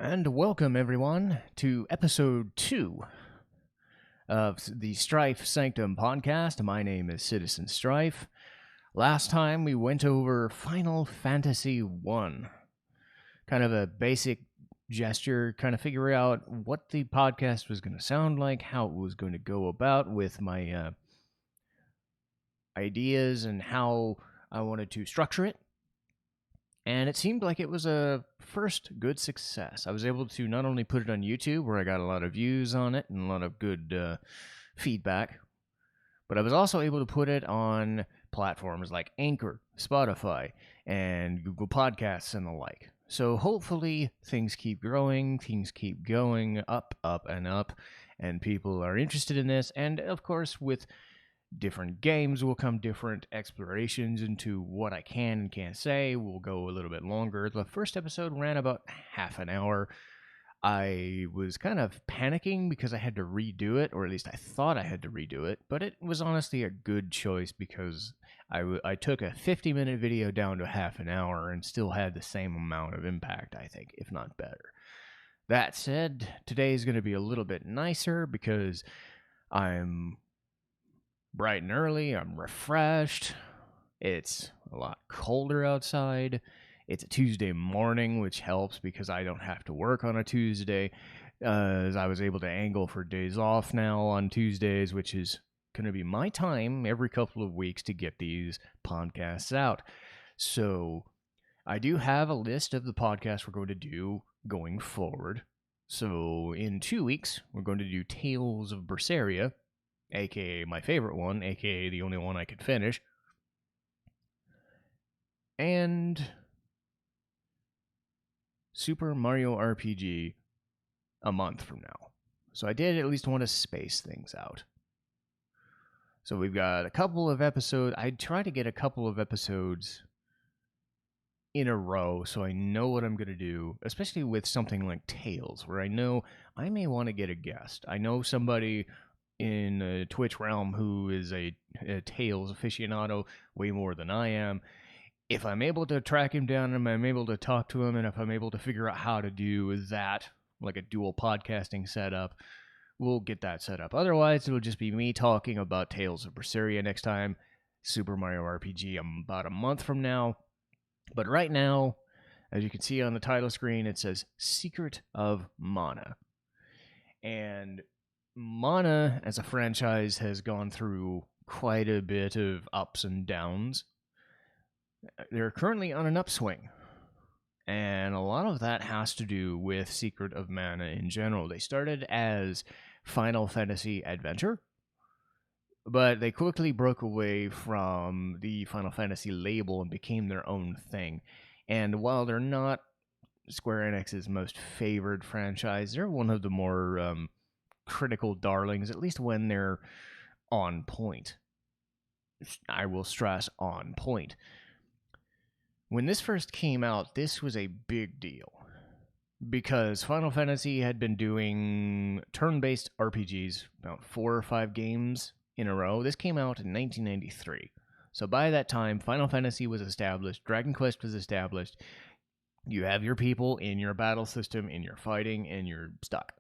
And welcome, everyone, to episode 2 of the Strife Sanctum podcast. My name is Citizen Strife. Last time we went over Final Fantasy 1. Kind of a basic gesture, kind of figure out what the podcast was going to sound like, how it was going to go about with my ideas and how I wanted to structure it. And it seemed like it was a first good success. I was able to not only put it on YouTube, where I got a lot of views on it and a lot of good feedback, but I was also able to put it on platforms like Anchor, Spotify, and Google Podcasts and the like. So hopefully things keep growing, things keep going up, and people are interested in this. And of course, with different games will come different explorations into what I can and can't say. We'll go a little bit longer. The first episode ran about half an hour. I was kind of panicking because I had to redo it, or at least I thought I had to redo it, but it was honestly a good choice because I took a 50-minute video down to half an hour and still had the same amount of impact, I think, if not better. That said, today is going to be a little bit nicer because I'm bright and early. I'm refreshed. It's a lot colder outside. It's a Tuesday morning, which helps because I don't have to work on a Tuesday. As I was able to angle for days off now on Tuesdays, which is going to be my time every couple of weeks to get these podcasts out. So I do have a list of the podcasts we're going to do going forward. So in 2 weeks, we're going to do Tales of Berseria, aka my favorite one, aka the only one I could finish. And Super Mario RPG a month from now. So I did at least want to space things out. So we've got a couple of episodes. I try to get a couple of episodes in a row so I know what I'm going to do, especially with something like Tales, where I know I may want to get a guest. I know somebody in a Twitch realm who is a Tales aficionado way more than I am. If I'm able to track him down and I'm able to talk to him, and if I'm able to figure out how to do that, like a dual podcasting setup, we'll get that set up. Otherwise, it'll just be me talking about Tales of Berseria next time, Super Mario RPG about a month from now. But right now, as you can see on the title screen, it says Secret of Mana. And Mana, as a franchise, has gone through quite a bit of ups and downs. They're currently on an upswing, and a lot of that has to do with Secret of Mana in general. They started as Final Fantasy Adventure, but they quickly broke away from the Final Fantasy label and became their own thing. And while they're not Square Enix's most favored franchise, they're one of the more critical darlings, at least when they're on point. I will stress on point. When this first came out, this was a big deal because Final Fantasy had been doing turn-based RPGs, about 4 or 5 games in a row. This came out in 1993. So by that time, Final Fantasy was established, Dragon Quest was established. You have your people in your battle system, in your fighting, and you're stuck.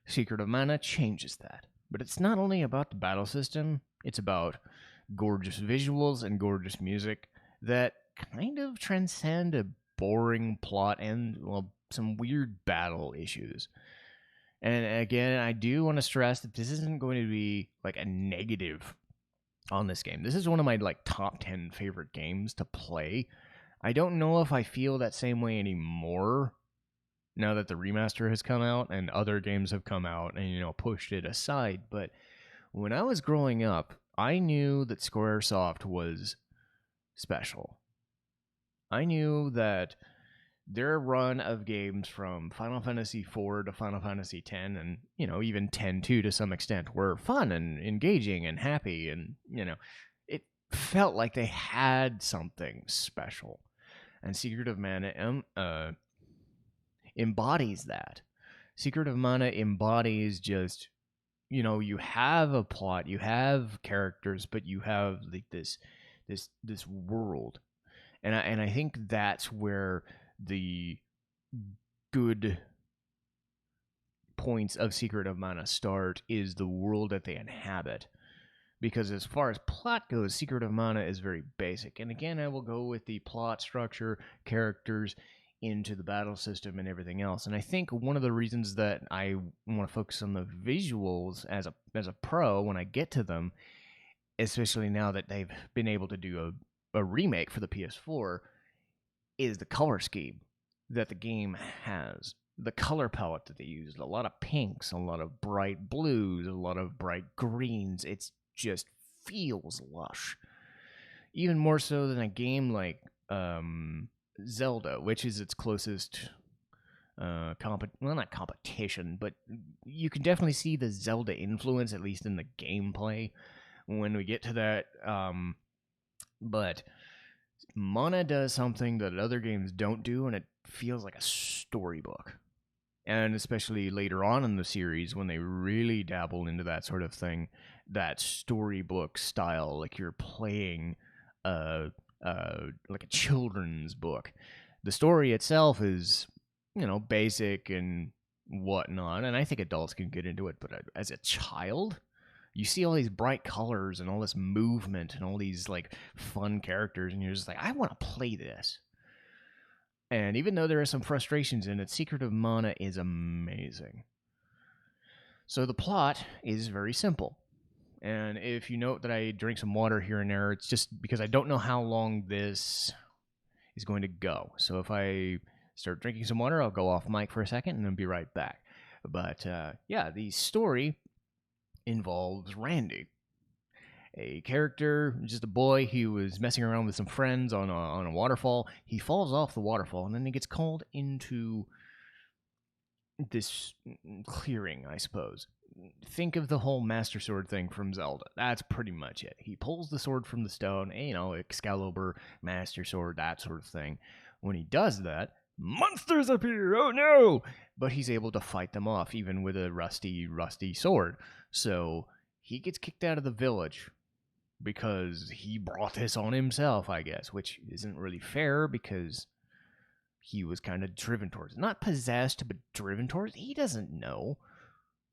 Secret of Mana changes that. But it's not only about the battle system, it's about gorgeous visuals and gorgeous music that kind of transcend a boring plot and, well, some weird battle issues. And again, I do want to stress that this isn't going to be like a negative on this game. This is one of my top 10 favorite games to play. I don't know if I feel that same way anymore now that the remaster has come out and other games have come out and, pushed it aside. But when I was growing up, I knew that Squaresoft was special. I knew that their run of games from Final Fantasy IV to Final Fantasy X and, even X-2 to some extent were fun and engaging and happy. And, it felt like they had something special. And Secret of Mana embodies that. Secret of Mana embodies just, you have a plot, you have characters, but you have this world. And I think that's where the good points of Secret of Mana start is the world that they inhabit. Because as far as plot goes, Secret of Mana is very basic. And again, I will go with the plot structure, characters, into the battle system and everything else. And I think one of the reasons that I want to focus on the visuals as a pro when I get to them, especially now that they've been able to do a remake for the PS4, is the color scheme that the game has. The color palette that they used. A lot of pinks, a lot of bright blues, a lot of bright greens. It just feels lush. Even more so than a game like Zelda, which is its closest not competition, but you can definitely see the Zelda influence, at least in the gameplay, when we get to that. But Mana does something that other games don't do, and it feels like a storybook. And especially later on in the series, when they really dabble into that sort of thing, that storybook style, like you're playing like a children's book. The story itself is, basic and whatnot, and I think adults can get into it, but as a child, you see all these bright colors and all this movement and all these, like, fun characters, and you're just like, I want to play this. And even though there are some frustrations in it, Secret of Mana is amazing. So the plot is very simple. And if you note that I drink some water here and there, it's just because I don't know how long this is going to go. So if I start drinking some water, I'll go off mic for a second and then be right back. But the story involves Randy, a character, just a boy who was messing around with some friends on a waterfall. He falls off the waterfall, and then he gets called into this clearing, I suppose. Think of the whole Master Sword thing from Zelda. That's pretty much it. He pulls the sword from the stone, Excalibur, Master Sword, that sort of thing. When he does that, monsters appear! Oh no! But he's able to fight them off, even with a rusty sword. So he gets kicked out of the village because he brought this on himself, I guess, which isn't really fair because he was kind of driven towards it. Not possessed, but driven towards it. He doesn't know.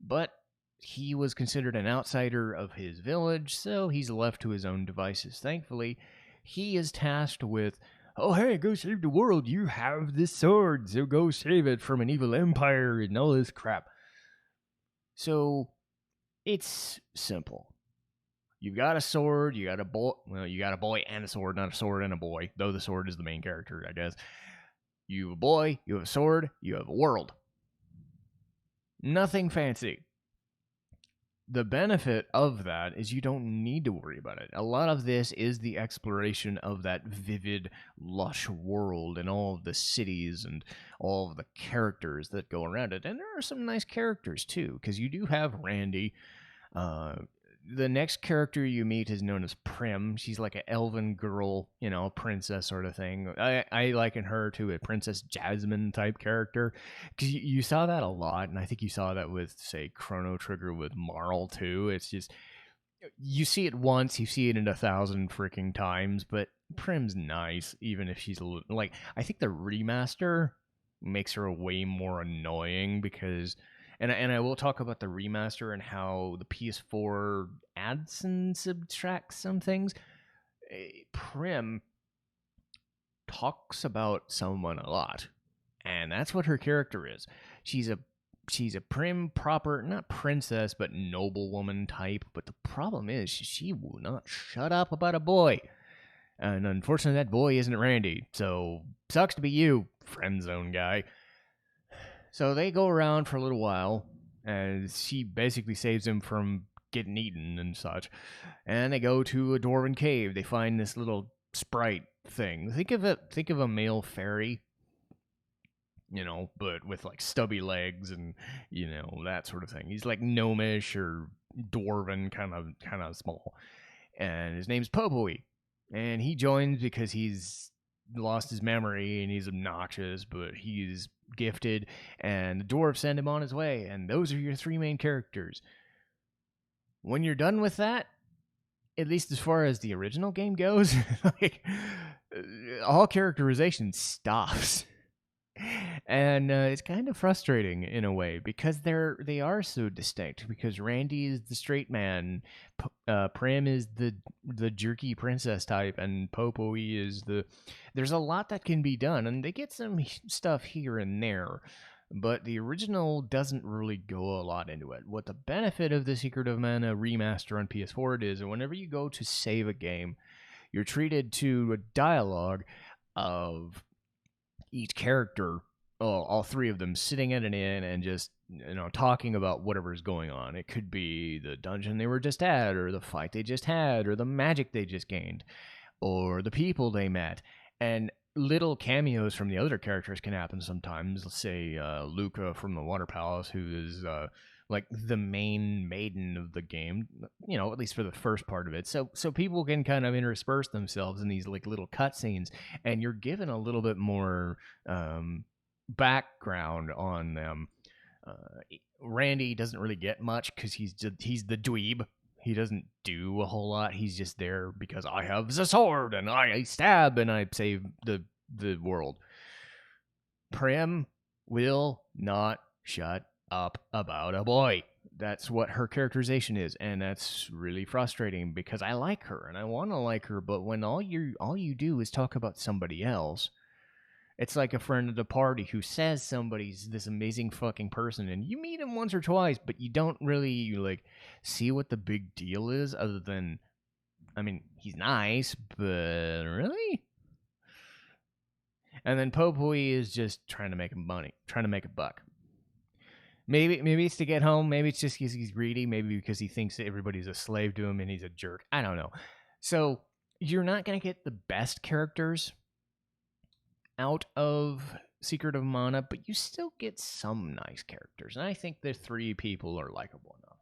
But he was considered an outsider of his village, so he's left to his own devices. Thankfully, he is tasked with, oh, hey, go save the world. You have this sword, so go save it from an evil empire and all this crap. So it's simple. You've got a sword, you got a boy. Well, you got a boy and a sword, not a sword and a boy, though the sword is the main character, I guess. You have a boy, you have a sword, you have a world. Nothing fancy. The benefit of that is you don't need to worry about it. A lot of this is the exploration of that vivid, lush world and all of the cities and all of the characters that go around it. And there are some nice characters, too, because you do have Randy. The next character you meet is known as Prim. She's like an elven girl, princess sort of thing. I liken her to a Princess Jasmine type character, because you saw that a lot, and I think you saw that with, say, Chrono Trigger with Marl too. It's just, you see it once, you see it in 1,000 freaking times, but Prim's nice, even if she's a little, like, I think the remaster makes her way more annoying because... And I will talk about the remaster and how the PS4 adds and subtracts some things. Prim talks about someone a lot, and that's what her character is. She's a prim, proper, not princess, but noblewoman type. But the problem is she will not shut up about a boy. And unfortunately, that boy isn't Randy. So, sucks to be you, friend zone guy. So they go around for a little while, as she basically saves him from getting eaten and such. And they go to a dwarven cave. They find this little sprite thing. Think of a male fairy, but with like stubby legs and that sort of thing. He's like gnomish or dwarven, kind of small. And his name's Popoi. And he joins because he's lost his memory and he's obnoxious, but he's gifted, and the dwarves send him on his way, and those are your three main characters. When you're done with that, at least as far as the original game goes, like, all characterization stops. And it's kind of frustrating in a way because they are so distinct. Because Randy is the straight man, Prim is the jerky princess type, and Popoe is the. There's a lot that can be done, and they get some stuff here and there, but the original doesn't really go a lot into it. What the benefit of the Secret of Mana remaster on PS4 is, and whenever you go to save a game, you're treated to a dialogue of each character, all three of them sitting at an inn and just talking about whatever's going on. It could be the dungeon they were just at, or the fight they just had, or the magic they just gained, or the people they met. And little cameos from the other characters can happen sometimes. Let's say Luca from the Water Palace, who is like the main maiden of the game, at least for the first part of it. So people can kind of intersperse themselves in these like little cutscenes, and you're given a little bit more background on them. Randy doesn't really get much because he's the dweeb. He doesn't do a whole lot. He's just there because I have the sword and I stab and I save the world. Prim will not shut up about a boy. That's what her characterization is, and that's really frustrating because I like her and I want to like her, but when all you do is talk about somebody else, it's like a friend at a party who says somebody's this amazing fucking person, and you meet him once or twice, but you don't really like see what the big deal is, other than, I mean, he's nice, but really? And then Popoe is just trying to make money, trying to make a buck. Maybe it's to get home. Maybe it's just because he's greedy. Maybe because he thinks that everybody's a slave to him and he's a jerk. I don't know. So you're not going to get the best characters out of Secret of Mana, but you still get some nice characters. And I think the three people are likable enough.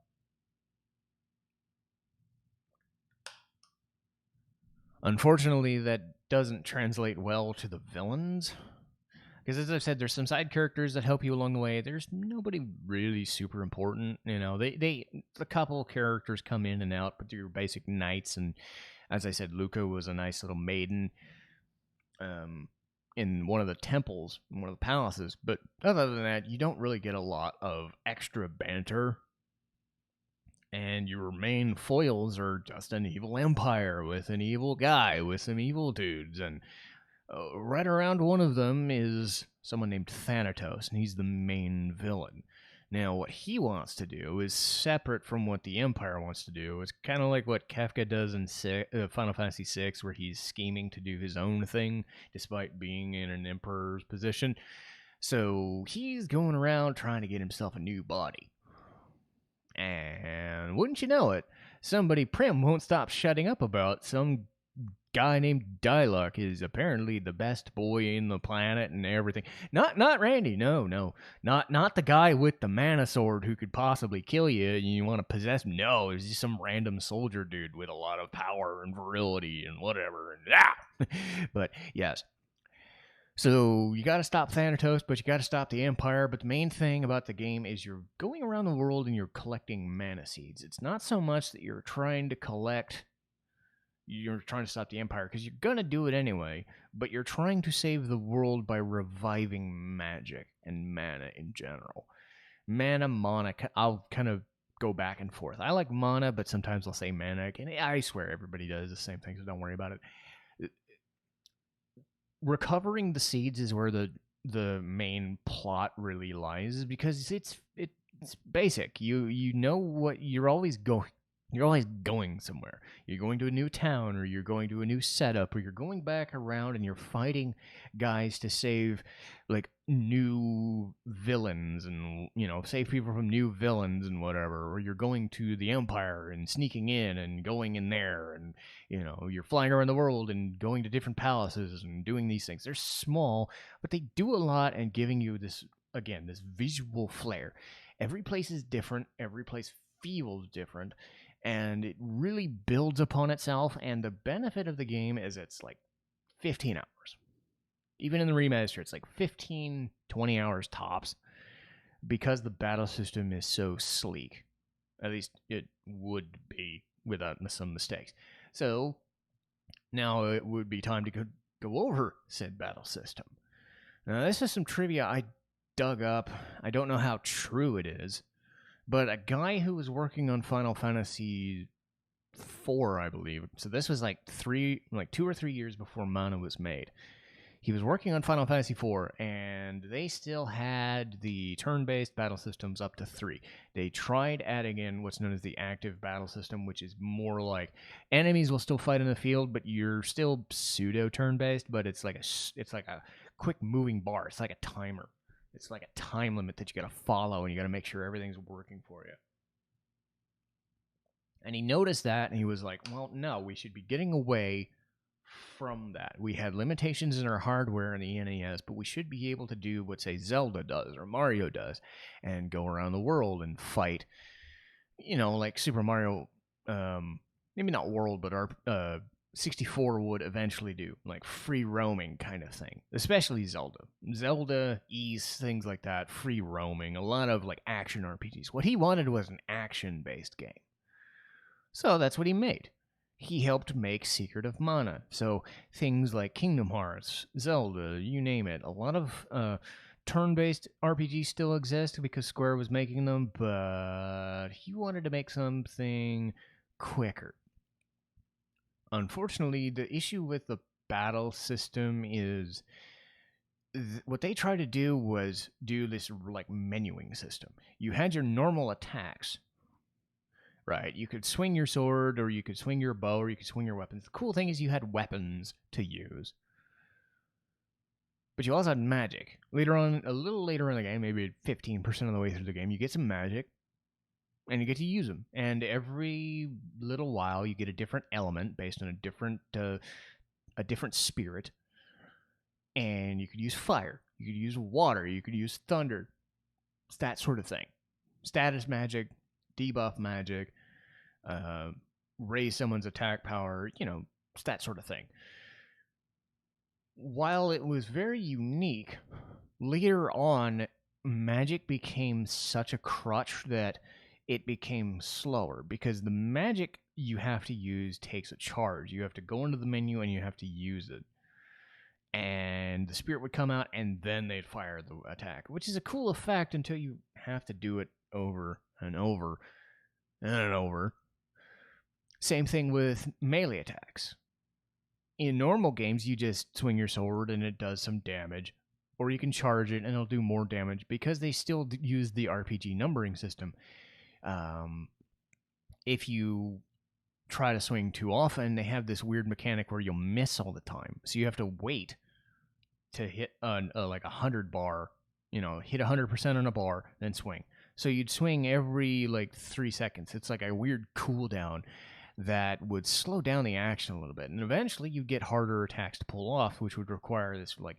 Unfortunately, that doesn't translate well to the villains. Because as I've said, there's some side characters that help you along the way. There's nobody really super important. The couple characters come in and out, but they're your basic knights. And as I said, Luca was a nice little maiden in one of the temples, in one of the palaces. But other than that, you don't really get a lot of extra banter. And your main foils are just an evil empire with an evil guy with some evil dudes. And right around one of them is someone named Thanatos, and he's the main villain. Now, what he wants to do is separate from what the Empire wants to do. It's kind of like what Kafka does in Final Fantasy VI, where he's scheming to do his own thing despite being in an Emperor's position. So he's going around trying to get himself a new body. And wouldn't you know it, somebody Prim won't stop shutting up about. Some guy named Diluc is apparently the best boy in the planet and everything. Not Randy, no. Not the guy with the mana sword who could possibly kill you and you want to possess him. No, it's just some random soldier dude with a lot of power and virility and whatever. And But yes. So you got to stop Thanatos, but you got to stop the Empire. But the main thing about the game is you're going around the world and you're collecting mana seeds. It's not so much that you're trying to stop the Empire, because you're going to do it anyway, but you're trying to save the world by reviving magic and mana in general. Mana, I'll kind of go back and forth. I like mana, but sometimes I'll say mana, and I swear everybody does the same thing, so don't worry about it. Recovering the seeds is where the main plot really lies, because it's basic. You know what you're always going. You're always going somewhere. You're going to a new town, or you're going to a new setup, or you're going back around and you're fighting guys to save like new villains and save people from new villains and whatever. Or you're going to the Empire and sneaking in and going in there, and you're flying around the world and going to different palaces and doing these things. They're small, but they do a lot and giving you this visual flair. Every place is different. Every place feels different. And it really builds upon itself, and the benefit of the game is it's like 15 hours. Even in the remaster, it's like 15, 20 hours tops, because the battle system is so sleek. At least it would be without some mistakes. So now it would be time to go over said battle system. Now, this is some trivia I dug up. I don't know how true it is, but a guy who was working on Final Fantasy IV, I believe. So this was like 2 or 3 years before Mana was made. He was working on Final Fantasy IV, and they still had the turn-based battle systems up to 3. They tried adding in what's known as the active battle system, which is more like enemies will still fight in the field, but you're still pseudo turn-based. But it's like a quick moving bar. It's like a timer. It's like a time limit that you got to follow, and you got to make sure everything's working for you. And he noticed that, and he was like, "Well, no, we should be getting away from that. We had limitations in our hardware in the NES, but we should be able to do what, say, Zelda does or Mario does and go around the world and fight, like Super Mario, maybe not World, but our 64 would eventually do, like free roaming kind of thing, especially Zelda, East, things like that, free roaming, a lot of like action RPGs. What he wanted was an action-based game. So that's what he made. He helped make Secret of Mana. So things like Kingdom Hearts, Zelda, you name it. A lot of turn-based RPGs still exist because Square was making them, but he wanted to make something quicker. Unfortunately, the issue with the battle system is what they tried to do was do this like menuing system. You had your normal attacks. Right, you could swing your sword, or you could swing your bow, or you could swing your weapons. The cool thing is you had weapons to use. But you also had magic. Later on, a little later in the game, maybe 15% of the way through the game, you get some magic, and you get to use them. And every little while, you get a different element based on a different spirit. And you could use fire, you could use water, you could use thunder. It's that sort of thing. Status magic, debuff magic, raise someone's attack power, it's that sort of thing. While it was very unique, later on, magic became such a crutch that it became slower because the magic you have to use takes a charge. You have to go into the menu and you have to use it. And the spirit would come out and then they'd fire the attack, which is a cool effect until you have to do it over and over and over. Same thing with melee attacks. In normal games, you just swing your sword and it does some damage, or you can charge it and it'll do more damage because they still use the RPG numbering system. If you try to swing too often, they have this weird mechanic where you'll miss all the time. So you have to wait to hit like 100 bar, hit 100% on a bar, then swing. So you'd swing every like 3 seconds. It's like a weird cooldown that would slow down the action a little bit. And eventually you'd get harder attacks to pull off, which would require this like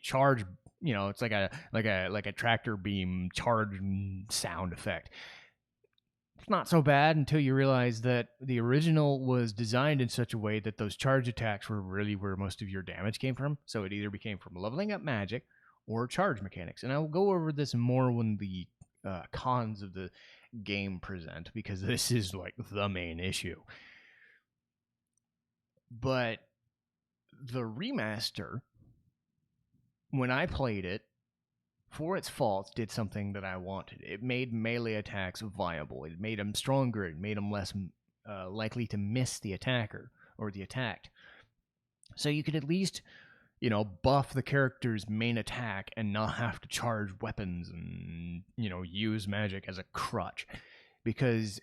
charge, it's like a tractor beam charge sound effect. It's not so bad until you realize that the original was designed in such a way that those charge attacks were really where most of your damage came from. So it either became from leveling up magic or charge mechanics. And I will go over this more when the cons of the game present, because this is like the main issue. But the remaster, when I played it, for its faults, did something that I wanted. It made melee attacks viable. It made them stronger. It made them less likely to miss the attacker or the attacked. So you could at least, buff the character's main attack and not have to charge weapons and, use magic as a crutch. Because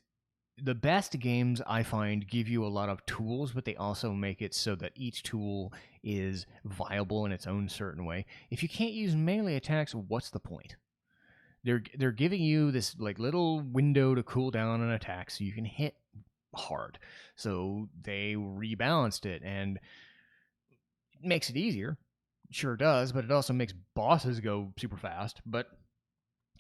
the best games, I find, give you a lot of tools, but they also make it so that each tool is viable in its own certain way. If you can't use melee attacks, what's the point? They're giving you this like little window to cool down an attack so you can hit hard. So they rebalanced it, and it makes it easier. It sure does, but it also makes bosses go super fast. But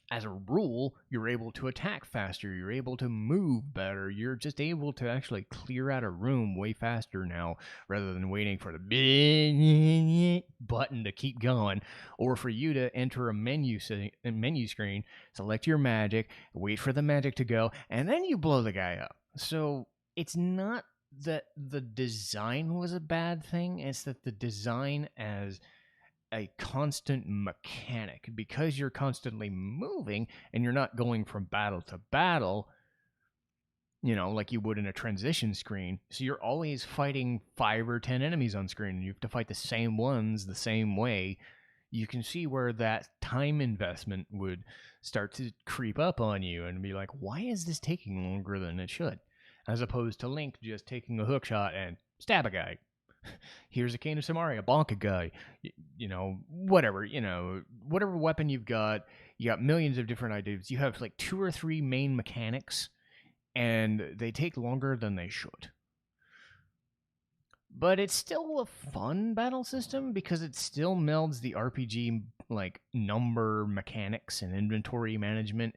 as a rule, you're able to attack faster, you're able to move better, you're just able to actually clear out a room way faster now, rather than waiting for the button to keep going, or for you to enter a menu screen, select your magic, wait for the magic to go, and then you blow the guy up. So it's not that the design was a bad thing, it's that the design as a constant mechanic because you're constantly moving and you're not going from battle to battle, like you would in a transition screen. So you're always fighting 5 or 10 enemies on screen, and you have to fight the same ones the same way. You can see where that time investment would start to creep up on you and be like, why is this taking longer than it should? As opposed to Link just taking a hook shot and stab a guy. Here's a cane of Samaria, bonk a guy. Whatever, whatever weapon you've got, you got millions of different ideas. You have like 2 or 3 main mechanics, and they take longer than they should. But it's still a fun battle system because it still melds the RPG like number mechanics and inventory management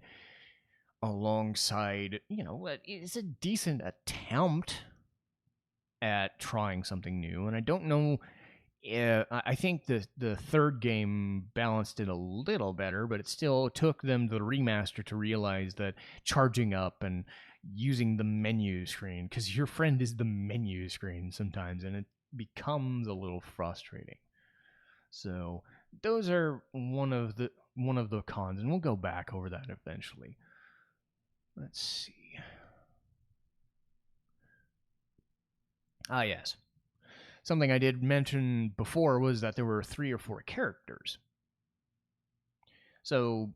alongside, it's a decent attempt at trying something new. And I don't know, I think the third game balanced it a little better, but it still took them the remaster to realize that charging up and using the menu screen, because your friend is the menu screen sometimes, and it becomes a little frustrating. So those are one of the cons, and we'll go back over that eventually. Let's see. Ah, yes. Something I did mention before was that there were 3 or 4 characters. So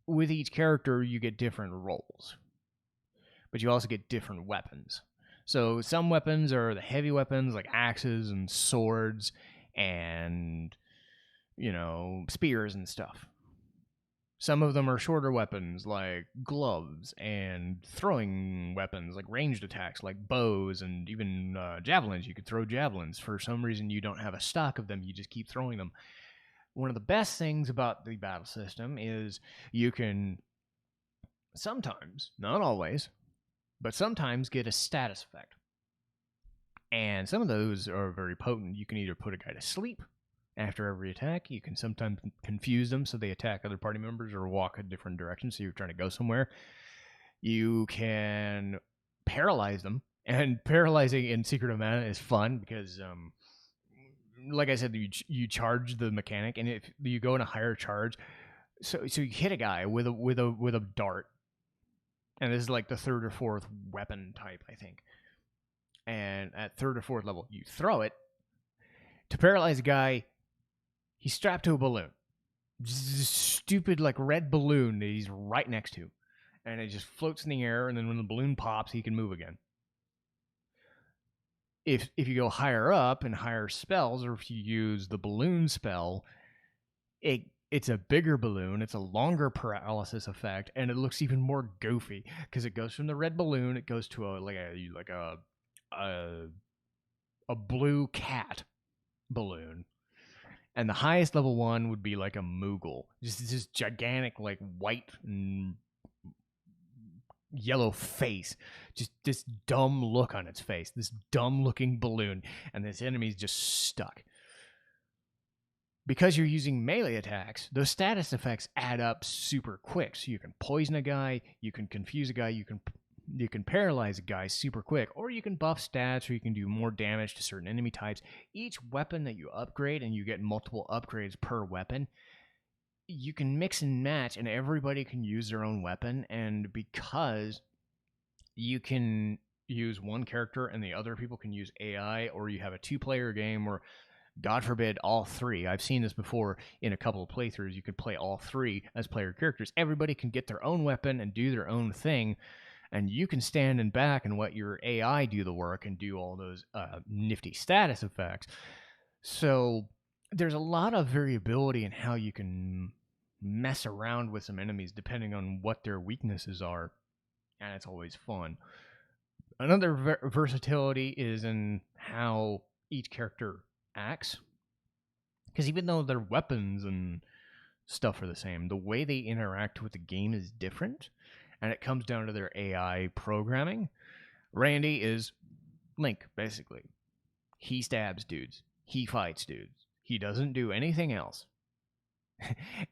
with each character, you get different roles, but you also get different weapons. So some weapons are the heavy weapons like axes and swords and, spears and stuff. Some of them are shorter weapons like gloves and throwing weapons like ranged attacks like bows and even javelins. You could throw javelins. For some reason, you don't have a stock of them. You just keep throwing them. One of the best things about the battle system is you can sometimes, not always, but sometimes get a status effect. And some of those are very potent. You can either put a guy to sleep after every attack. You can sometimes confuse them so they attack other party members or walk a different direction, so you're trying to go somewhere. You can paralyze them, and paralyzing in Secret of Mana is fun because, like I said, you charge the mechanic, and if you go in a higher charge, so you hit a guy with a dart, and this is like the 3rd or 4th weapon type, I think. And at 3rd or 4th level, you throw it to paralyze a guy. He's strapped to a balloon. Stupid, like, red balloon that he's right next to. And it just floats in the air, and then when the balloon pops, he can move again. If you go higher up and higher spells, or if you use the balloon spell, it's a bigger balloon, it's a longer paralysis effect, and it looks even more goofy, because it goes from the red balloon, it goes to a blue cat balloon. And the highest level one would be like a Moogle. Just this gigantic, like, white and yellow face. Just this dumb look on its face. This dumb-looking balloon. And this enemy's just stuck. Because you're using melee attacks, those status effects add up super quick. So you can poison a guy, you can confuse a guy, you can paralyze a guy super quick, or you can buff stats, or you can do more damage to certain enemy types. Each weapon that you upgrade, and you get multiple upgrades per weapon, you can mix and match, and everybody can use their own weapon. And because you can use one character and the other people can use AI, or you have a 2-player game, or God forbid, all 3. I've seen this before in a couple of playthroughs. You could play all 3 as player characters. Everybody can get their own weapon and do their own thing. And you can stand in back and let your AI do the work and do all those nifty status effects. So there's a lot of variability in how you can mess around with some enemies depending on what their weaknesses are. And it's always fun. Another versatility is in how each character acts. Because even though their weapons and stuff are the same, the way they interact with the game is different. And it comes down to their AI programming. Randy is Link, basically. He stabs dudes. He fights dudes. He doesn't do anything else.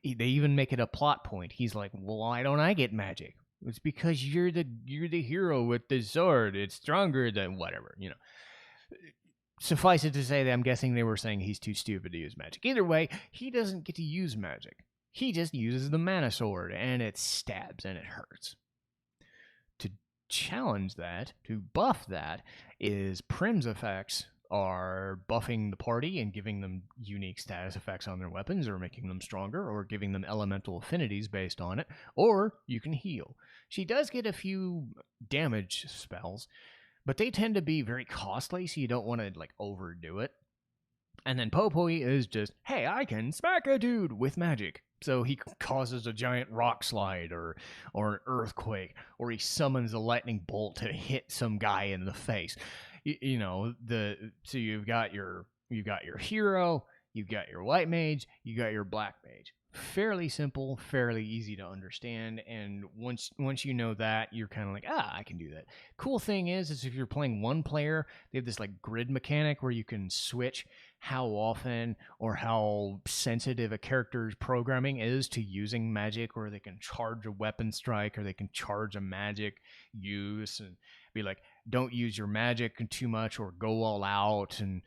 They even make it a plot point. He's like, well, why don't I get magic? It's because you're the hero with the sword. It's stronger than whatever, suffice it to say that I'm guessing they were saying he's too stupid to use magic. Either way, he doesn't get to use magic. He just uses the mana sword, and it stabs and it hurts. To challenge that, to buff that, is Prim's effects are buffing the party and giving them unique status effects on their weapons, or making them stronger, or giving them elemental affinities based on it, or you can heal. She does get a few damage spells, but they tend to be very costly, so you don't want to overdo it. And then Popoi is just, hey, I can smack a dude with magic. So he causes a giant rock slide or an earthquake, or he summons a lightning bolt to hit some guy in the face. So you've got your hero, you've got your white mage, you got your black mage. Fairly simple, fairly easy to understand, and once you know that, you're kind of like, I can do that. Cool thing is if you're playing one player, they have this grid mechanic where you can switch how often or how sensitive a character's programming is to using magic, or they can charge a weapon strike, or they can charge a magic use and be like, don't use your magic too much, or go all out, and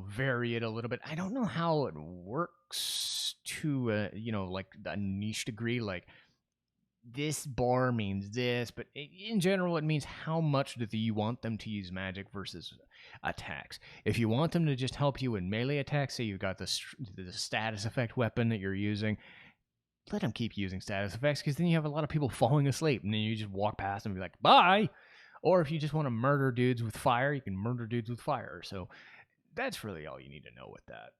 vary it a little bit. I don't know how it works to a niche degree, this bar means this, but in general it means how much do you want them to use magic versus attacks. If you want them to just help you in melee attacks, say you've got the status effect weapon that you're using, let them keep using status effects, because then you have a lot of people falling asleep, and then you just walk past them and be like, bye. Or if you just want to murder dudes with fire, you can murder dudes with fire. So that's really all you need to know with that.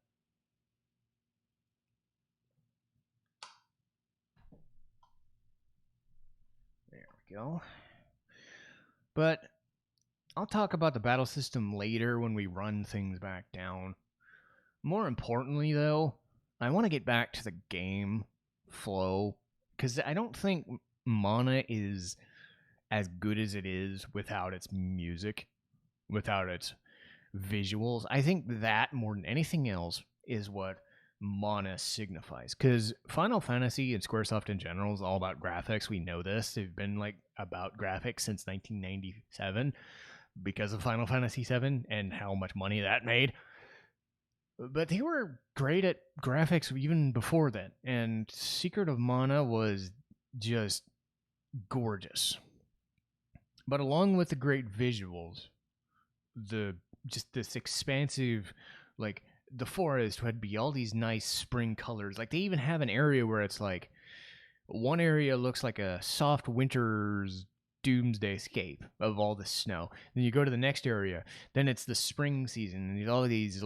There we go. But I'll talk about the battle system later when we run things back down. More importantly, though, I want to get back to the game flow, because I don't think Mana is as good as it is without its music, without its visuals. I think that more than anything else is what Mana signifies, because Final Fantasy and Squaresoft in general is all about graphics. We know this. They've been about graphics since 1997 because of Final Fantasy VII and how much money that made. But they were great at graphics even before then, and Secret of Mana was just gorgeous. But along with the great visuals, just this expansive, the forest would be all these nice spring colors. They even have an area where it's one area looks like a soft winter's doomsday scape of all the snow. Then you go to the next area, then it's the spring season, and all of these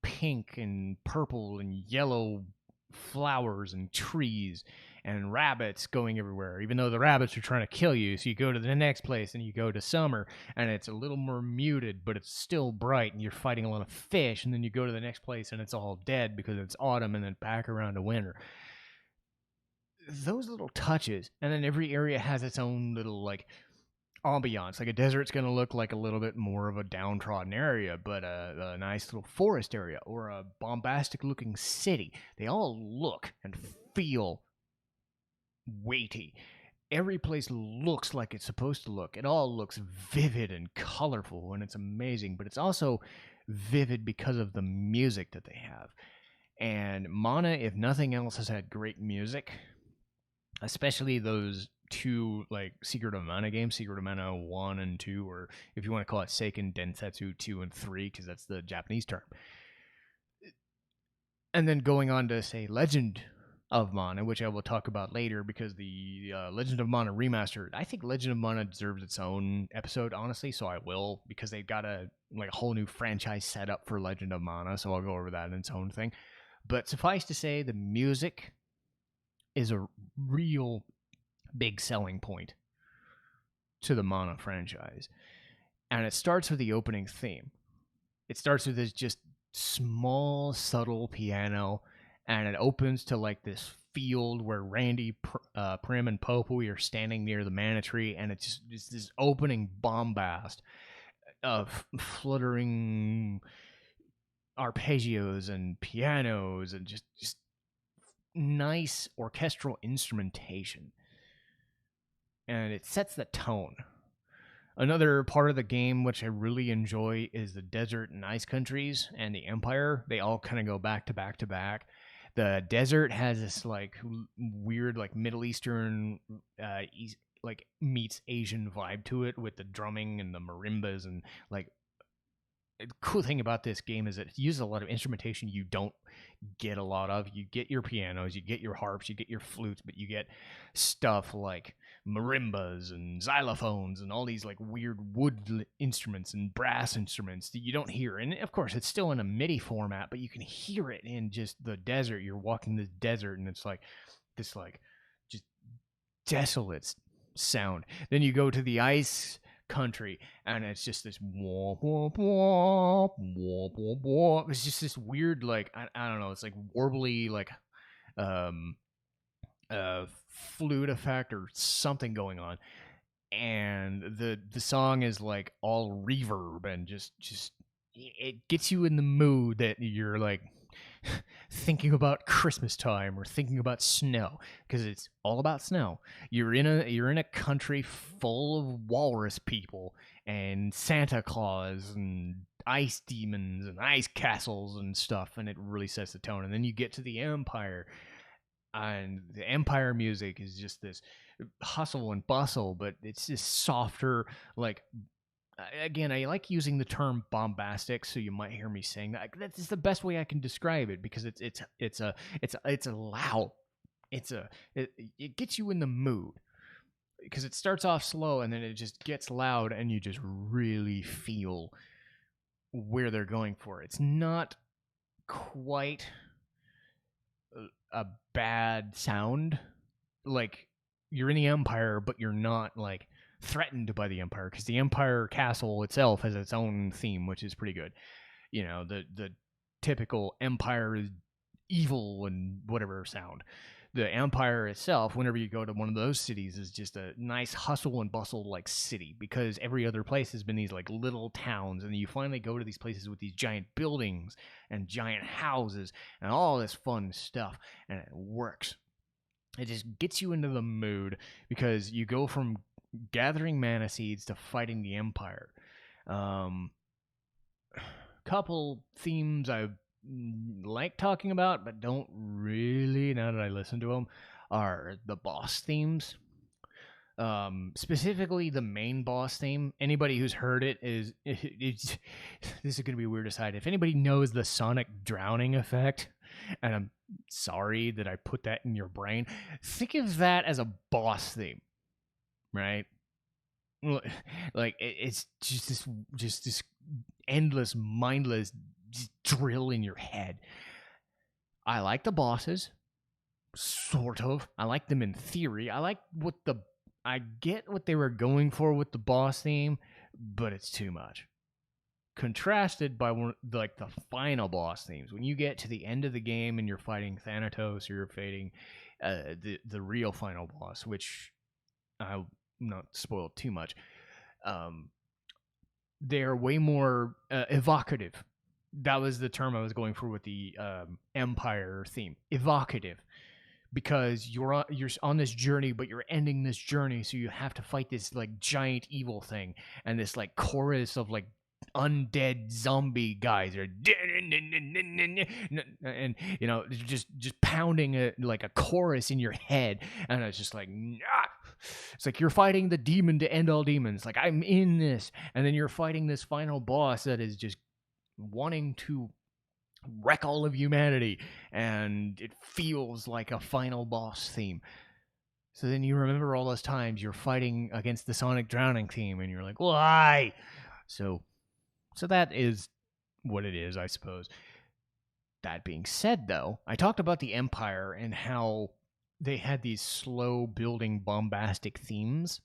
pink and purple and yellow flowers and trees and rabbits going everywhere, even though the rabbits are trying to kill you. So you go to the next place and you go to summer, and it's a little more muted, but it's still bright, and you're fighting a lot of fish. And then you go to the next place and it's all dead because it's autumn, and then back around to winter. Those little touches, and then every area has its own little ambiance. A desert's going to look like a little bit more of a downtrodden area, but a nice little forest area, or a bombastic looking city. They all look and feel weighty. Every place looks like it's supposed to look. It all looks vivid and colorful, and it's amazing, but it's also vivid because of the music that they have. And Mana, if nothing else, has had great music, especially those two Secret of Mana games, Secret of Mana 1 and 2, or if you want to call it Seiken Densetsu 2 and 3, because that's the Japanese term. And then going on to, say, Legend of Mana, which I will talk about later, because the Legend of Mana Remastered, I think Legend of Mana deserves its own episode, honestly, so I will, because they've got a whole new franchise set up for Legend of Mana, so I'll go over that in its own thing. But suffice to say, the music is a real big selling point to the Mana franchise. And it starts with the opening theme. It starts with this just small, subtle piano, and it opens to this field where Randy, Prim, and Popoi are standing near the mana tree, and it's this opening bombast of fluttering arpeggios and pianos and just nice orchestral instrumentation. And it sets the tone. Another part of the game which I really enjoy is the desert and ice countries and the Empire. They all kind of go back to back to back. The desert has this like weird like Middle Eastern like meets Asian vibe to it with the drumming and the marimbas and like the cool thing about this game is that it uses a lot of instrumentation you don't get a lot of. You get your pianos, you get your harps, you get your flutes, but you get stuff like marimbas and xylophones and all these like weird wood instruments and brass instruments that you don't hear. And of course, it's still in a MIDI format, but you can hear it in just the desert. You're walking the desert, and it's like this like just desolate sound. Then you go to the ice country, and it's just this womp womp womp womp womp womp. It's just this weird like I don't know. It's like warbly like um flute effect or something going on, and the song is like all reverb and just it gets you in the mood that you're like thinking about Christmas time or thinking about snow, because it's all about snow. You're in a country full of walrus people and Santa Claus and ice demons and ice castles and stuff, and it really sets the tone. And then you get to the Empire, and the Empire music is just this hustle and bustle, but it's just softer, like again, I like using the term bombastic, so you might hear me saying that. That's the best way I can describe it, because it's a loud, it gets you in the mood, because it starts off slow and then it just gets loud and you just really feel where they're going for. It's not quite a bad sound, like you're in the Empire, but you're not like threatened by the Empire, because the Empire castle itself has its own theme, which is pretty good. You know, the typical Empire is evil and whatever sound. The Empire itself, whenever you go to one of those cities, is just a nice hustle and bustle like city, because every other place has been these like little towns, and you finally go to these places with these giant buildings and giant houses and all this fun stuff, and it works. It just gets you into the mood, because you go from gathering mana seeds to fighting the Empire. Couple themes I like talking about, but don't really, now that I listen to them, are the boss themes. Specifically the main boss theme. Anybody who's heard it is this is going to be weird to side. If anybody knows the sonic drowning effect, and I'm sorry that I put that in your brain, think of that as a boss theme, right? Like it's just this endless, mindless drill in your head. I like the bosses, sort of. I like them in theory. I get what they were going for with the boss theme, but it's too much. Contrasted by like the final boss themes, when you get to the end of the game and you're fighting Thanatos, or you're fighting the real final boss, which I'll not spoil too much. They're way more evocative. That was the term I was going for with the Empire theme. Evocative. Because you're on this journey, but you're ending this journey, so you have to fight this like giant evil thing, and this like chorus of like undead zombie guys are and you know just pounding like a chorus in your head, and it's just like it's like you're fighting the demon to end all demons, like I'm in this, and then you're fighting this final boss that is just wanting to wreck all of humanity, and it feels like a final boss theme. So then you remember all those times you're fighting against the sonic drowning theme, and you're like, why? So that is what it is, I suppose. That being said, though, I talked about the Empire and how they had these slow building bombastic themes.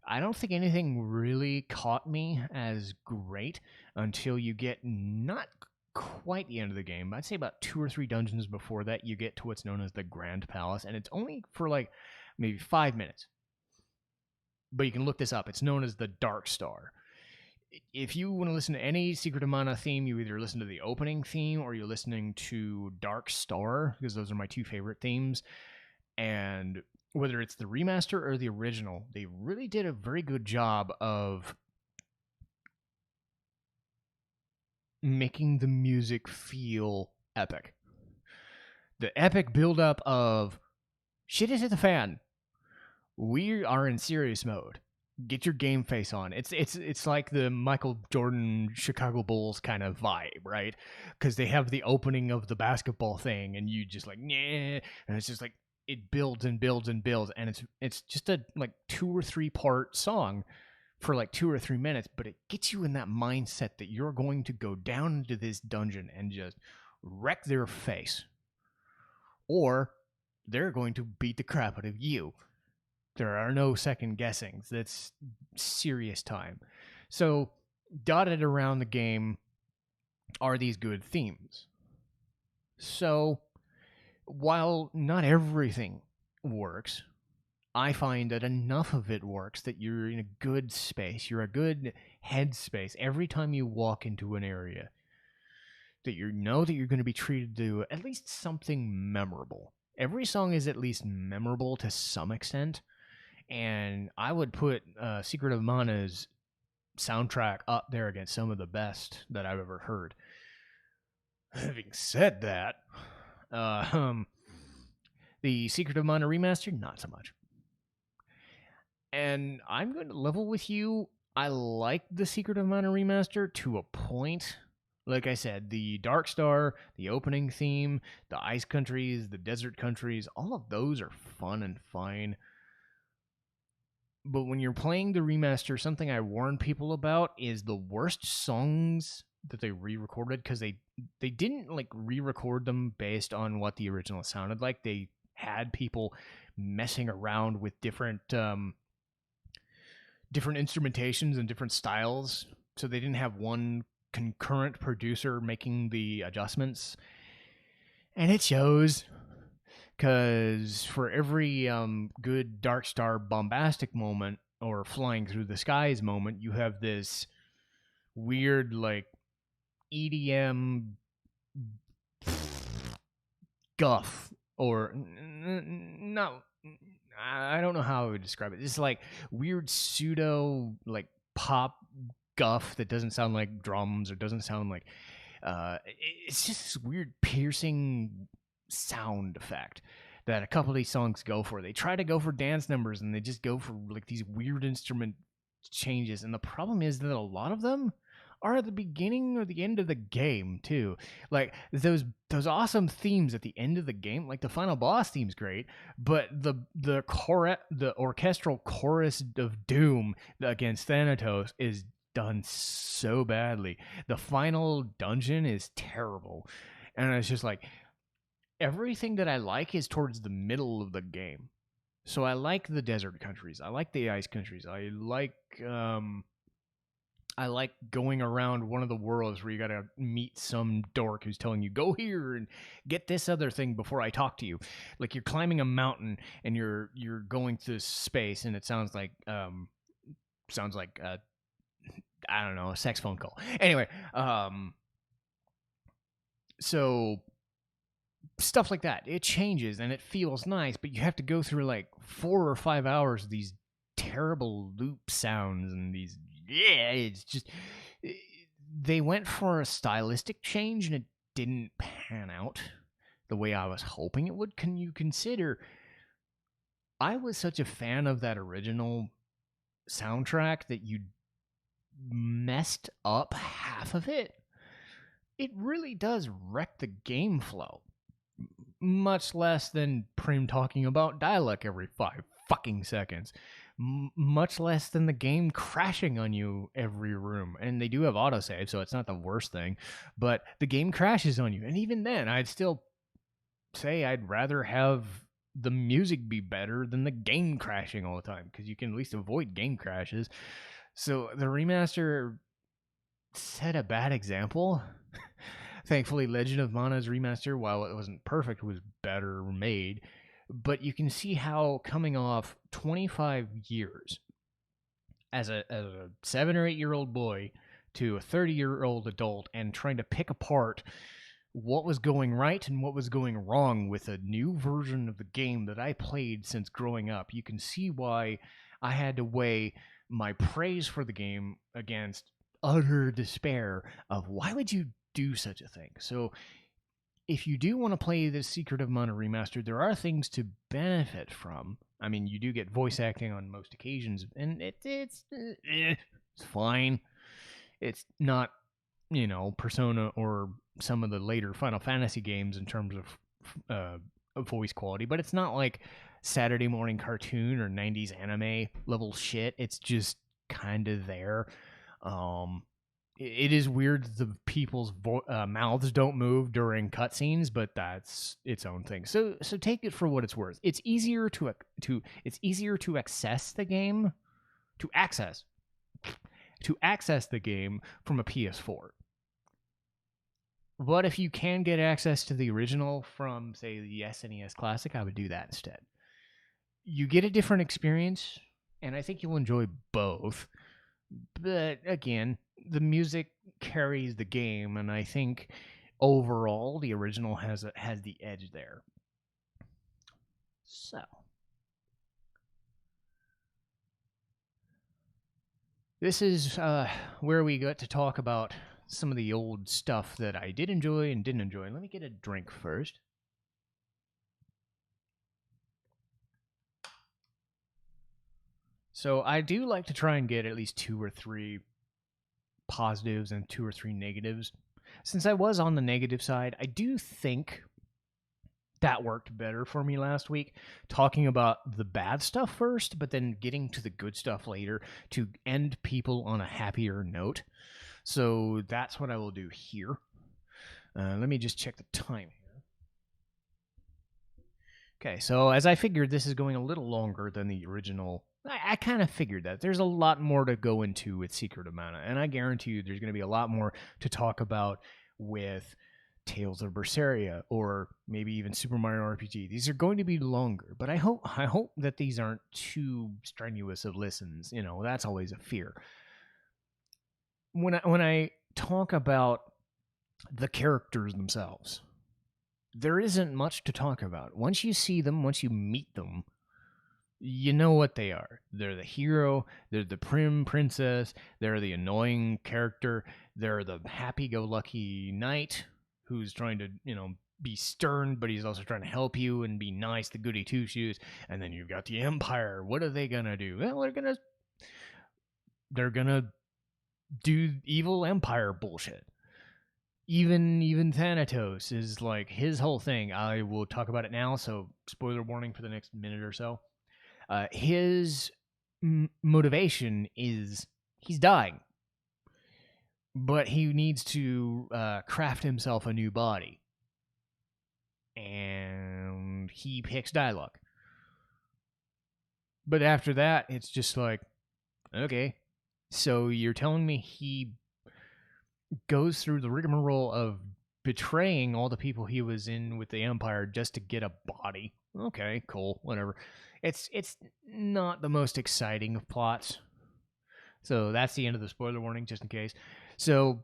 I don't think anything really caught me as great until you get not quite the end of the game. I'd say about 2 or 3 dungeons before that, you get to what's known as the Grand Palace, and it's only for like maybe 5 minutes. But you can look this up. It's known as the Dark Star. If you want to listen to any Secret of Mana theme, you either listen to the opening theme or you're listening to Dark Star, because those are my 2 favorite themes. And whether it's the remaster or the original, they really did a very good job of making the music feel epic. The epic buildup of shit is hit the fan. We are in serious mode. Get your game face on. It's like the Michael Jordan Chicago Bulls kind of vibe, right? Because they have the opening of the basketball thing, and you just like, nah, and it's just like it builds and builds and builds, and it's just a like 2 or 3 part song for like 2 or 3 minutes, but it gets you in that mindset that you're going to go down into this dungeon and just wreck their face, or they're going to beat the crap out of you. There are no second guessings. That's serious time. So, dotted around the game are these good themes. So, while not everything works, I find that enough of it works that you're in a good space. You're a good headspace every time you walk into an area. That you know that you're going to be treated to at least something memorable. Every song is at least memorable to some extent. And I would put Secret of Mana's soundtrack up there against some of the best that I've ever heard. Having said that, the Secret of Mana remaster, not so much. And I'm going to level with you. I like the Secret of Mana remaster to a point. Like I said, the Dark Star, the opening theme, the ice countries, the desert countries, all of those are fun and fine. But when you're playing the remaster, something I warn people about is the worst songs that they re-recorded, because they didn't like re-record them based on what the original sounded like. They had people messing around with different instrumentations and different styles, so they didn't have one concurrent producer making the adjustments, and it shows. Because for every good Dark Star bombastic moment or flying through the skies moment, you have this weird, like, EDM guff. Or, no, I don't know how I would describe it. It's like weird pseudo, like, pop guff that doesn't sound like drums or doesn't sound like... it's just this weird piercing sound effect that a couple of these songs go for. They try to go for dance numbers and they just go for like these weird instrument changes. And the problem is that a lot of them are at the beginning or the end of the game too. Like those awesome themes at the end of the game, like the final boss theme's great, but the orchestral chorus of doom against Thanatos is done so badly. The final dungeon is terrible. And it's just like, everything that I like is towards the middle of the game. So I like the desert countries. I like the ice countries. I like going around one of the worlds where you gotta meet some dork who's telling you, go here and get this other thing before I talk to you. Like you're climbing a mountain and you're going through space, and it sounds like I don't know, a sex phone call. Anyway, so stuff like that. It changes and it feels nice, but you have to go through like 4 or 5 hours of these terrible loop sounds and these... it's just... They went for a stylistic change and it didn't pan out the way I was hoping it would. Can you consider... I was such a fan of that original soundtrack that you messed up half of it. It really does wreck the game flow. Much less than Prim talking about dialogue every 5 fucking seconds. Much less than the game crashing on you every room. And they do have autosave, so it's not the worst thing. But the game crashes on you. And even then, I'd still say I'd rather have the music be better than the game crashing all the time, because you can at least avoid game crashes. So the remaster set a bad example. Thankfully, Legend of Mana's remaster, while it wasn't perfect, was better made. But you can see how coming off 25 years as a 7 or 8 year old boy to a 30-year-old adult and trying to pick apart what was going right and what was going wrong with a new version of the game that I played since growing up. You can see why I had to weigh my praise for the game against utter despair of why would you do such a thing. So if you do want to play the Secret of Mana Remastered, there are things to benefit from. I mean, you do get voice acting on most occasions, and it's fine. It's not, Persona or some of the later Final Fantasy games in terms of voice quality, but it's not like Saturday morning cartoon or 90s anime level shit. It's just kind of there. It is weird that the people's mouths don't move during cutscenes, but that's its own thing. So take it for what it's worth. It's easier to access the game, to access the game from a PS4. But if you can get access to the original from, say, the SNES Classic, I would do that instead. You get a different experience, and I think you'll enjoy both. But again, the music carries the game, and I think overall the original has the edge there. So this is where we got to talk about some of the old stuff that I did enjoy and didn't enjoy. Let me get a drink first. So I do like to try and get at least 2 or 3 positives and 2 or 3 negatives. Since I was on the negative side, I do think that worked better for me last week, talking about the bad stuff first, but then getting to the good stuff later to end people on a happier note. So that's what I will do here. Let me just check the time here. Okay, so as I figured, this is going a little longer than the original. I kind of figured that. There's a lot more to go into with Secret of Mana, and I guarantee you there's going to be a lot more to talk about with Tales of Berseria, or maybe even Super Mario RPG. These are going to be longer, but I hope that these aren't too strenuous of listens. That's always a fear. When I talk about the characters themselves, there isn't much to talk about. Once you see them, once you meet them, you know what they are. They're the hero, they're the prim princess, they're the annoying character, they're the happy-go-lucky knight who's trying to, be stern, but he's also trying to help you and be nice, the goody two-shoes. And then you've got the Empire. What are they gonna do? Well, they're gonna do evil Empire bullshit. Even Thanatos is like his whole thing. I will talk about it now, so spoiler warning for the next minute or so. His motivation is he's dying, but he needs to craft himself a new body, and he picks dialogue. But after that, it's just like, okay, so you're telling me he goes through the rigmarole of betraying all the people he was in with the Empire just to get a body. Okay, cool, whatever. It's not the most exciting of plots. So that's the end of the spoiler warning, just in case. So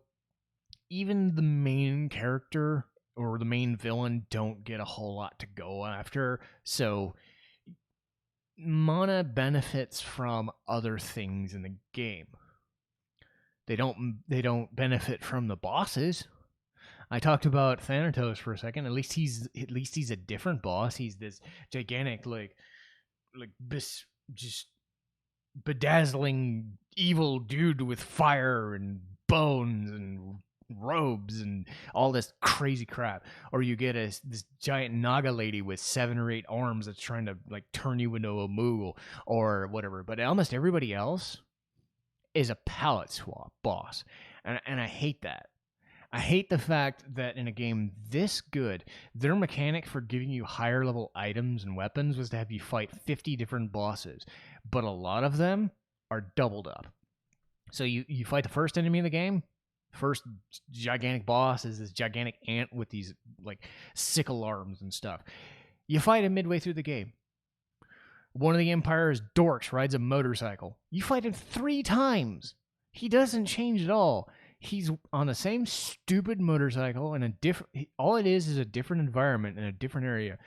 even the main character or the main villain don't get a whole lot to go after. So Mana benefits from other things in the game. They don't benefit from the bosses. I talked about Thanatos for a second. At least he's a different boss. He's this gigantic just bedazzling evil dude with fire and bones and robes and all this crazy crap. Or you get this giant Naga lady with 7 or 8 arms that's trying to turn you into a Moogle or whatever. But almost everybody else is a palette swap boss, and I hate that. I hate the fact that in a game this good, their mechanic for giving you higher level items and weapons was to have you fight 50 different bosses, but a lot of them are doubled up. So you fight the first enemy of the game, first gigantic boss is this gigantic ant with these sickle arms and stuff. You fight him midway through the game. One of the Empire's dorks rides a motorcycle. You fight him 3 times. He doesn't change at all. He's on the same stupid motorcycle in a different. All it is a different environment in a different area.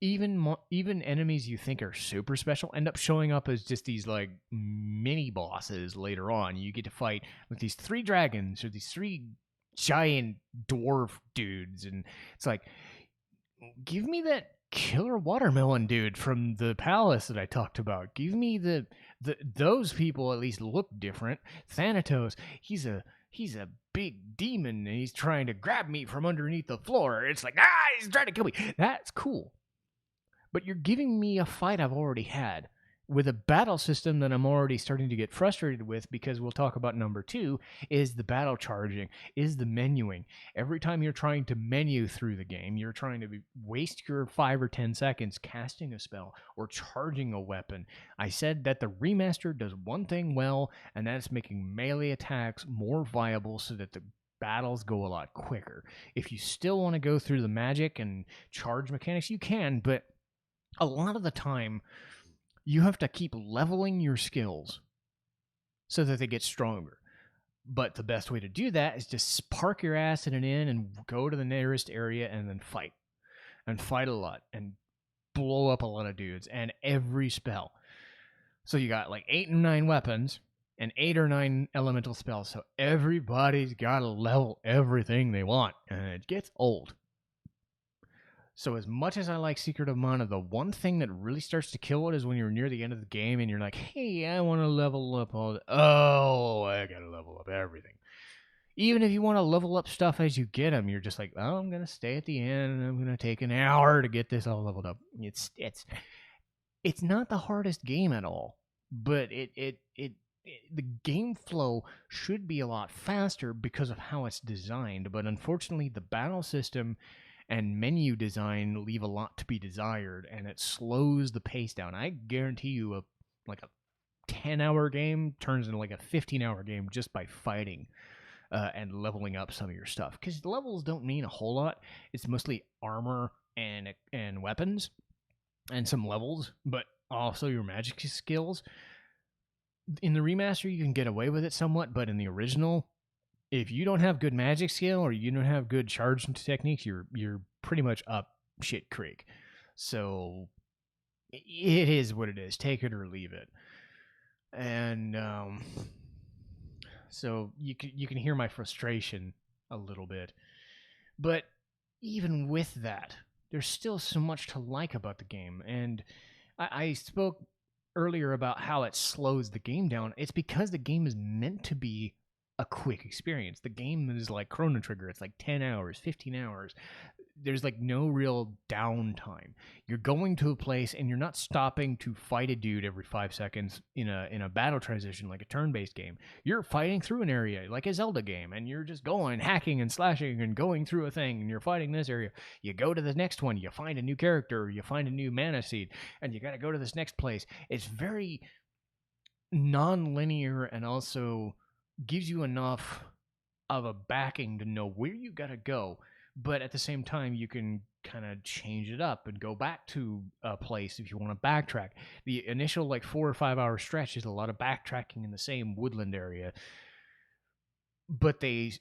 Even enemies you think are super special end up showing up as just these like mini bosses later on. You get to fight with these 3 dragons or these 3 giant dwarf dudes, and it's like, give me that killer watermelon dude from the palace that I talked about. Give me those people at least look different. Thanatos, he's a big demon and he's trying to grab me from underneath the floor. It's like, he's trying to kill me. That's cool. But you're giving me a fight I've already had with a battle system that I'm already starting to get frustrated with, because we'll talk about number 2 is the battle charging, is the menuing. Every time you're trying to menu through the game, you're trying to waste your 5 or 10 seconds casting a spell or charging a weapon. I said that the remaster does one thing well, and that's making melee attacks more viable so that the battles go a lot quicker. If you still want to go through the magic and charge mechanics, you can, but a lot of the time, you have to keep leveling your skills so that they get stronger. But the best way to do that is just park your ass in an inn and go to the nearest area and then fight. And fight a lot and blow up a lot of dudes and every spell. So you got like 8 or 9 weapons and 8 or 9 elemental spells. So everybody's got to level everything they want. And it gets old. So as much as I like Secret of Mana, the one thing that really starts to kill it is when you're near the end of the game and you're like, hey, I want to level up all I got to level up everything. Even if you want to level up stuff as you get them, you're just like, I'm going to stay at the end and I'm going to take an hour to get this all leveled up. It's not the hardest game at all, but the game flow should be a lot faster because of how it's designed. But unfortunately, the battle system and menu design leave a lot to be desired, and it slows the pace down. I guarantee you a 10-hour game turns into like a 15-hour game just by fighting and leveling up some of your stuff. Because levels don't mean a whole lot. It's mostly armor and weapons and some levels, but also your magic skills. In the remaster, you can get away with it somewhat, but in the original, if you don't have good magic skill or you don't have good charge techniques, you're pretty much up shit creek. So it is what it is. Take it or leave it. And so you can hear my frustration a little bit. But even with that, there's still so much to like about the game. And I spoke earlier about how it slows the game down. It's because the game is meant to be a quick experience. The game is like Chrono Trigger. It's like 10 hours, 15 hours. There's like no real downtime. You're going to a place and you're not stopping to fight a dude every 5 seconds in a battle transition like a turn-based game. You're fighting through an area like a Zelda game, and you're just going, hacking and slashing and going through a thing, and you're fighting this area. You go to the next one, you find a new character, you find a new mana seed, and you got to go to this next place. It's very non-linear and also gives you enough of a backing to know where you got to go. But at the same time, you can kind of change it up and go back to a place if you want to backtrack. The initial 4 or 5 hour stretch is a lot of backtracking in the same woodland area. But they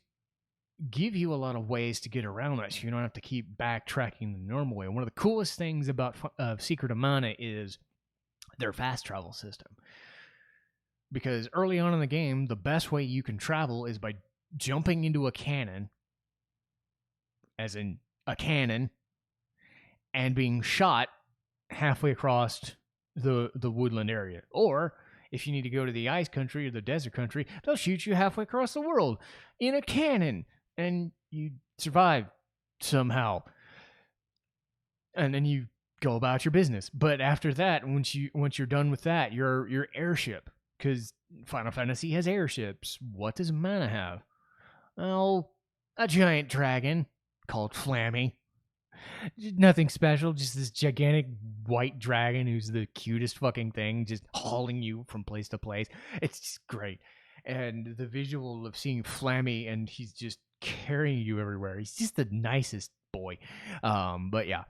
give you a lot of ways to get around that, so you don't have to keep backtracking the normal way. One of the coolest things about Secret of Mana is their fast travel system. Because early on in the game, the best way you can travel is by jumping into a cannon, as in a cannon, and being shot halfway across the woodland area. Or, if you need to go to the ice country or the desert country, they'll shoot you halfway across the world in a cannon, and you survive somehow. And then you go about your business. But after that, once you're done with that, your airship. Because Final Fantasy has airships. What does Mana have? Oh, a giant dragon called Flammy. Nothing special, just this gigantic white dragon who's the cutest fucking thing, just hauling you from place to place. It's just great. And the visual of seeing Flammy and he's just carrying you everywhere. He's just the nicest boy. But yeah.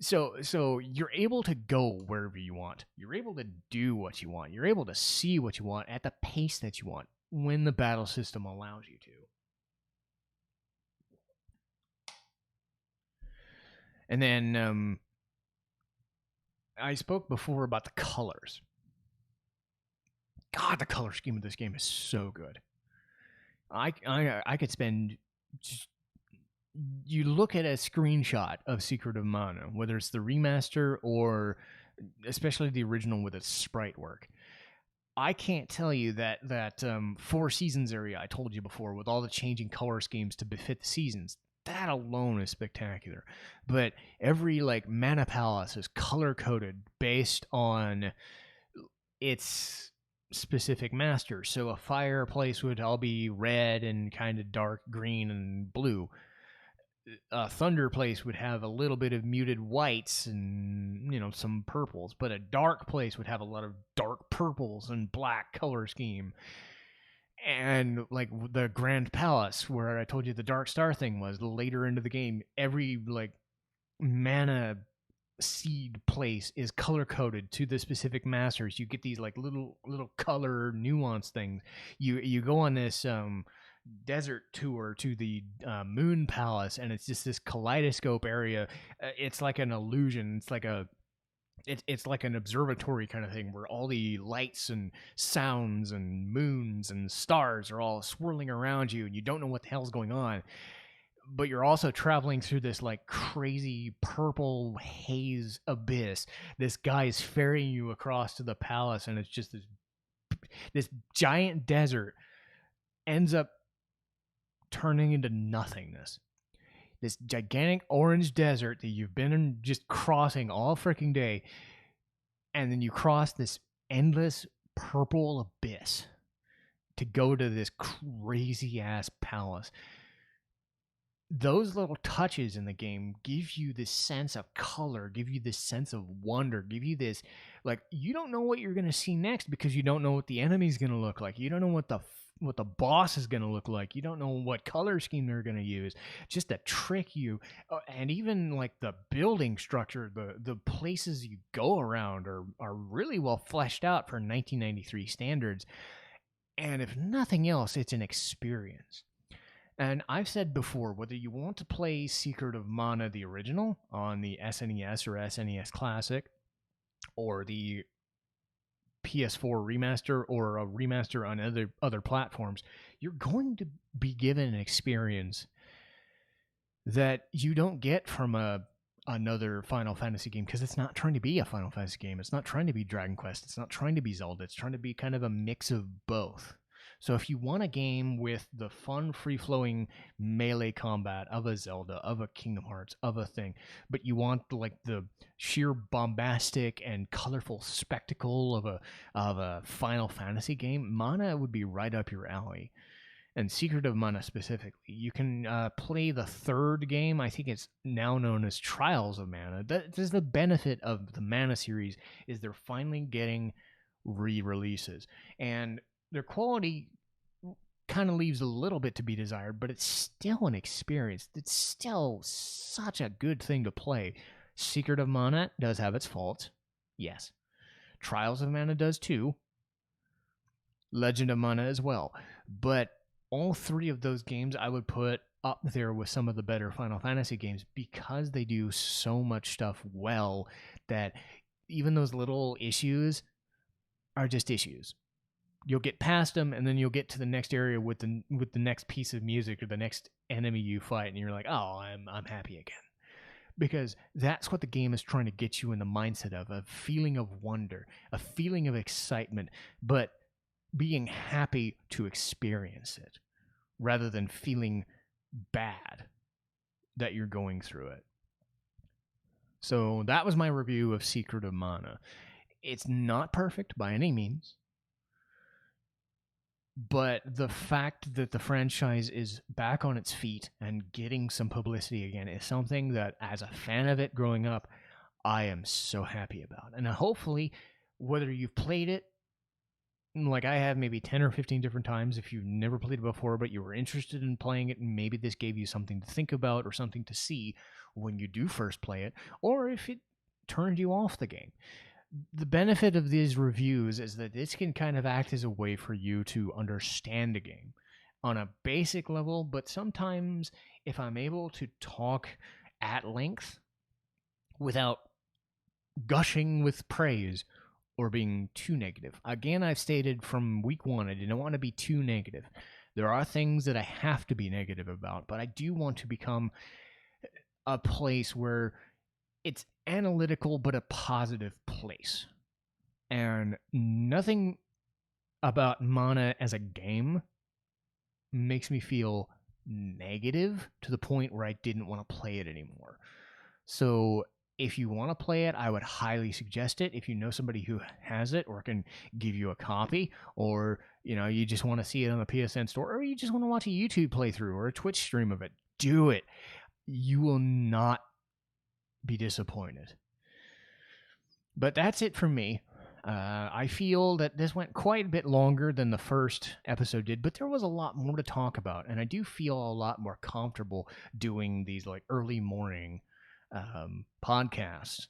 So you're able to go wherever you want. You're able to do what you want. You're able to see what you want at the pace that you want when the battle system allows you to. And then I spoke before about the colors. God, the color scheme of this game is so good. I could spend. Just, you look at a screenshot of Secret of Mana, whether it's the remaster or especially the original with its sprite work. I can't tell you that Four Seasons area I told you before, with all the changing color schemes to befit the seasons, that alone is spectacular. But every like mana palace is color coded based on its specific master. So a fireplace would all be red and kind of dark green and blue. A thunder place would have a little bit of muted whites and some purples, but a dark place would have a lot of dark purples and black color scheme. And like the Grand Palace, where I told you the Dark Star thing was later into the game, every like mana seed place is color coded to the specific masters. You get these like little color nuance things. You go on this desert tour to the Moon Palace, and it's just this kaleidoscope area. It's like an illusion. It's like an observatory kind of thing where all the lights and sounds and moons and stars are all swirling around you, and you don't know what the hell's going on. But you're also traveling through this like crazy purple haze abyss. This guy is ferrying you across to the palace, and it's just this giant desert ends up turning into nothingness. This gigantic orange desert that you've been just crossing all freaking day, and then you cross this endless purple abyss to go to this crazy ass palace. Those little touches in the game give you this sense of color, give you this sense of wonder, give you this, like, you don't know what you're going to see next because you don't know what the enemy's going to look like. You don't know what the boss is going to look like. You don't know what color scheme they're going to use, just to trick you. And even like the building structure, the places you go around are really well fleshed out for 1993 standards. And if nothing else, it's an experience. And I've said before, whether you want to play Secret of Mana, the original, on the SNES or SNES Classic, or the PS4 remaster, or a remaster on other platforms, you're going to be given an experience that you don't get from another Final Fantasy game, because it's not trying to be a Final Fantasy game. It's not trying to be Dragon Quest. It's not trying to be Zelda. It's trying to be kind of a mix of both. So if you want a game with the fun, free-flowing melee combat of a Zelda, of a Kingdom Hearts, of a thing, but you want like the sheer bombastic and colorful spectacle of a Final Fantasy game, Mana would be right up your alley. And Secret of Mana specifically, you can play the third game. I think it's now known as Trials of Mana. That is the benefit of the Mana series, is they're finally getting re-releases, and their quality kind of leaves a little bit to be desired, but it's still an experience. It's still such a good thing to play. Secret of Mana does have its faults, yes. Trials of Mana does too. Legend of Mana as well. But all three of those games I would put up there with some of the better Final Fantasy games, because they do so much stuff well that even those little issues are just issues. You'll get past them, and then you'll get to the next area with the next piece of music or the next enemy you fight, and you're like, oh, I'm happy again. Because that's what the game is trying to get you in the mindset of, a feeling of wonder, a feeling of excitement, but being happy to experience it rather than feeling bad that you're going through it. So that was my review of Secret of Mana. It's not perfect by any means, but the fact that the franchise is back on its feet and getting some publicity again is something that, as a fan of it growing up, I am so happy about. And hopefully, whether you've played it, like I have, maybe 10 or 15 different times, if you've never played it before but you were interested in playing it, and maybe this gave you something to think about or something to see when you do first play it, or if it turned you off the game. The benefit of these reviews is that this can kind of act as a way for you to understand a game on a basic level, but sometimes if I'm able to talk at length without gushing with praise or being too negative. Again, I've stated from week one, I didn't want to be too negative. There are things that I have to be negative about, but I do want to become a place where it's analytical but a positive place. And nothing about Mana as a game makes me feel negative to the point where I didn't want to play it anymore. So if you want to play it, I would highly suggest it. If you know somebody who has it or can give you a copy, or you just want to see it on the PSN store, or you just want to watch a YouTube playthrough or a Twitch stream of it, do it. You will not be disappointed. But that's it from me. I feel that this went quite a bit longer than the first episode did, but there was a lot more to talk about, and I do feel a lot more comfortable doing these like early morning podcasts.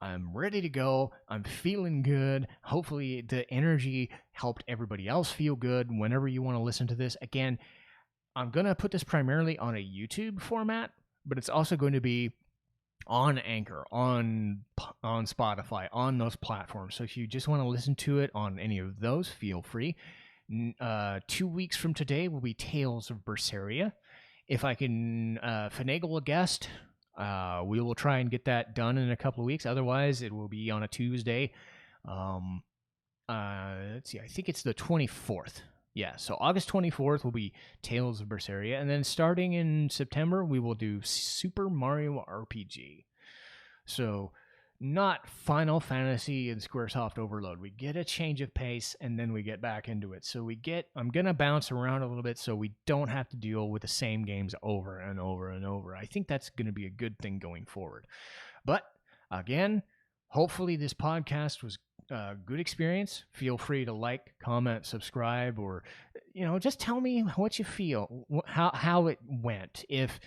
I'm ready to go. I'm feeling good. Hopefully the energy helped everybody else feel good whenever you want to listen to this. Again, I'm going to put this primarily on a YouTube format, but it's also going to be on Anchor, on Spotify, on those platforms. So if you just want to listen to it on any of those, feel free. 2 weeks from today will be Tales of Berseria. If I can finagle a guest, we will try and get that done in a couple of weeks. Otherwise, it will be on a Tuesday. Let's see. I think it's the 24th. Yeah, so August 24th will be Tales of Berseria, and then starting in September, we will do Super Mario RPG. So, not Final Fantasy and Squaresoft Overload. We get a change of pace, and then we get back into it. So I'm going to bounce around a little bit so we don't have to deal with the same games over and over and over. I think that's going to be a good thing going forward. But, again, hopefully this podcast was good experience. Feel free to like, comment, subscribe, or just tell me what you feel, how it went. If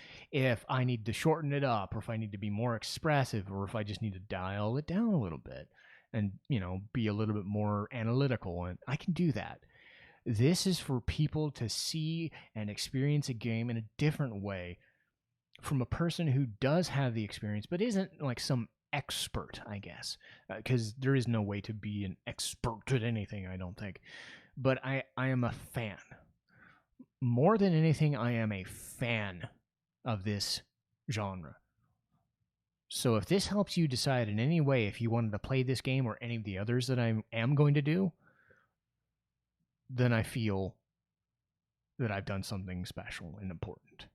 I need to shorten it up, or if I need to be more expressive, or if I just need to dial it down a little bit and be a little bit more analytical, and I can do that. This is for people to see and experience a game in a different way from a person who does have the experience but isn't like some expert, I guess, because there is no way to be an expert at anything, I don't think. But I am a fan. More than anything, I am a fan of this genre. So if this helps you decide in any way if you wanted to play this game or any of the others that I am going to do, then I feel that I've done something special and important.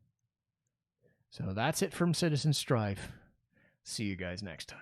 So that's it from Citizen Strife. See you guys next time.